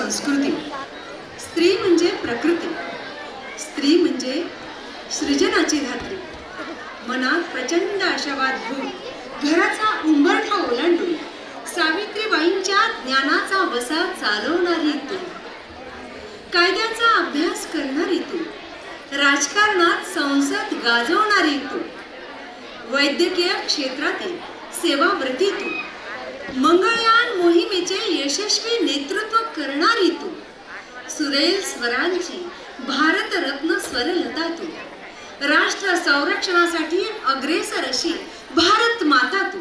संस्कृती. स्त्री म्हणजे प्रकृती, स्त्री म्हणजे सृजनाची धात्री. मनात प्रचंड आशावाद घेऊन घराचा उंबरठा ओलांडून सावित्रीबाईंच्या ज्ञानाचा वसा चालवणारी तू, कायद्याचा अभ्यास करणारी तू, राजकारणात संसद गाजवणारी तू, वैद्यकीय क्षेत्रातील सेवाव्रती तू, मंगळयान मोहिमेचे यशस्वी नेतृत्व करणारी तू, सुरेल स्वरांची भारतरत्न स्वरलता तू, राष्ट्र संरक्षणासाठी अग्रेसर अशी भारत माता तू.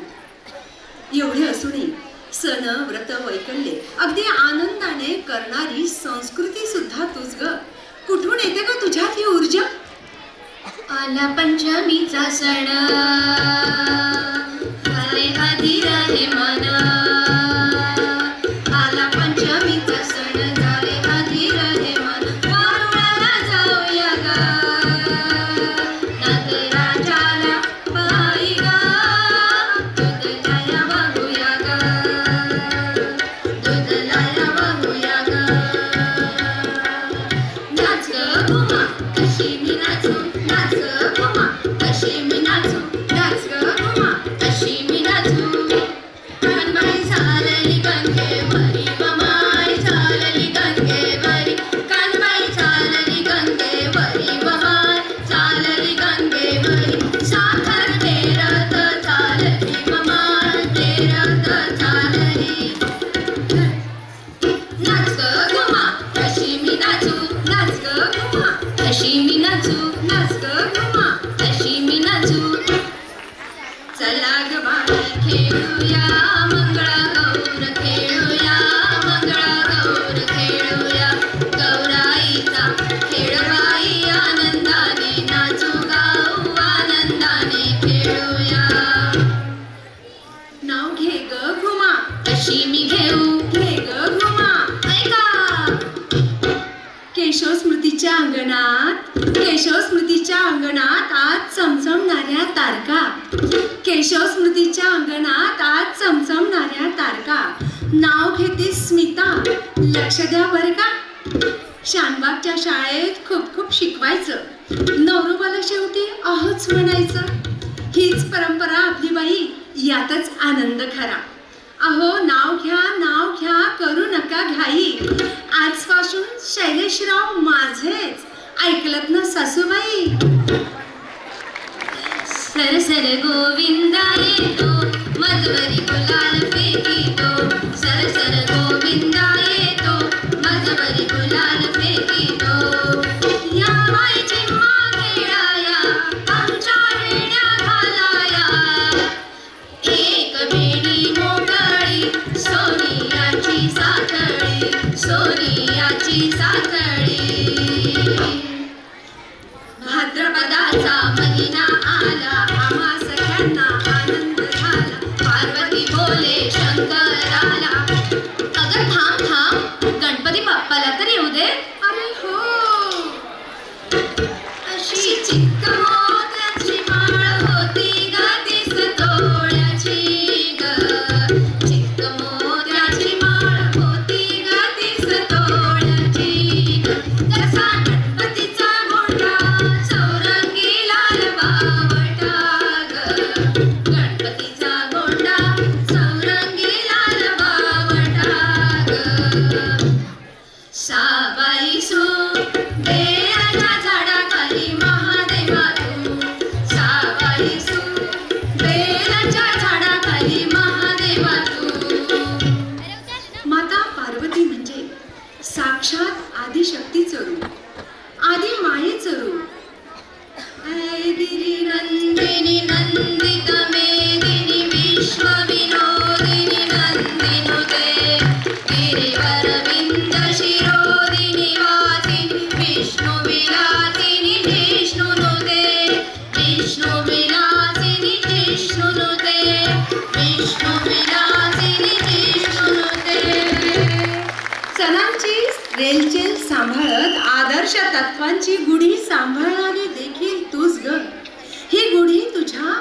एवढे असूनही सण व्रत वैकल्ये अगदी आनंदाने करणारी संस्कृती सुद्धा तूच ग. कुठून येते ग तुझ्यात ही ऊर्जा? आला पंचमीचा सण, झाले अधीर हे मन. आला पंचमीचा सण, झाले अधीर हे मन. वारुळाला जाऊया ग, नागराजाला पायी ग, दूधलाया वाहूया ग, दूधलाया वाहूया ग. नाच ग घुमा कशी मी नाचू, नाच ग घुमा कशी मी नाचू, नाच ग घुमा कशी मी नाचू. कानबाई चालली गंगेवरी, वमाई चालली गंगेवरी, कानबाई चालली गंगेवरी, वमाई चालली गंगेवरी. साखर तेरत चालली, वमाई तेरत चालली. नाच ग घुमा कशी मी नाचू, नाच ग घुमा कशी मी नाचू, नाच ग घुमा कशी मी नाचू. चला ग बाई खेळूया, मंगळागौर खेळूया, मंगळागौर खेळूया. गौराईचा खेळ बाई आनंदाने नाचू गाऊ, आनंदाने खेळूया. नाव घे ग घुमा, कशी मी घेऊ, घे ग घुमा. ऐका केशव स्मृतीच्या अंगणात, केशव स्मृतीच्या अंगणात आज चमचमणाऱ्या तारका, केशव स्मृतीच्या अंगणात आज चमचमणाऱ्या तारका. नाव घेते स्मिता, लक्ष द्या बर का. शानबागच्या शाळेत खूप खूप शिकवायचं, नवरोबाला शेवटी अहोच म्हणायचं. हीच परंपरा आपली बाई, यातच आनंद खरा. अहो नाव घ्या करू नका घाई. आजपासून शैलेशराव माझेच, ऐकलत ना सासूबाई. सरसर गोविंदा येतो, मजवरी गुलाल फेकीतो. सरसर गोविंदा येतो, मजवरी गुलाल फेकीतो. या बाई चिम्मा खेळाया, आमच्या वेड्या घालाया. एक वेडी मोकळी, सोनियाची साखळी, सोनियाची साखळी. भाद्रपदाचा महिना आला, आम्हा सगळ्यांना आनंद झाला. पार्वती बोले शंकराला, अगं थांब थांब, गणपती बाप्पाला तर येऊ दे. अरे हो, अशी चित्त मोत्याची माळ होती ग तीस तोळ्याची ग. चित्त मोत्याची माळ होती ग तीस तोळ्याची ग. कसा गणपतीचा गोंडा, चौरंगी लाल बावटा ग. गणपतीचा गोंडा, चौरंगी लाल बावटा ग. साबाई सू बेलाच्या झाडाखाली महादेवा तू, साबाई सू बेलाच्या झाडाखाली महादेवा तू. माता पार्वती म्हणजे साक्षात आदिशक्तीचं रूप, आदि मायेचं रूप. ऐ गिरिनंदिनी नंदित मेदिनी, विश्वविनोदिनी नंदिनुते. गिरिवरविंद शिरोदिनी वासिनी, विष्णुविलासिनी जिष्णुनुते. विष्णुविलासिनी जिष्णुनुते, विष्णुविलासिनी जिष्णुनुते. सणांची रेलचेल सांभाळत आदर्श तत्वांची गुढी सांभाळणारी देखील तूच ग. ही गुढी तुझ्या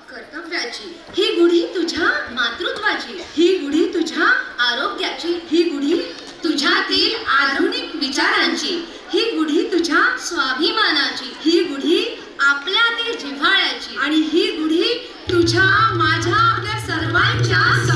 कर्तव्याची, ही गुढी तुझ्या मातृत्वाची, ही गुढी तुझ्या आरोग्याची, ही गुढी तुझ्यातील शासन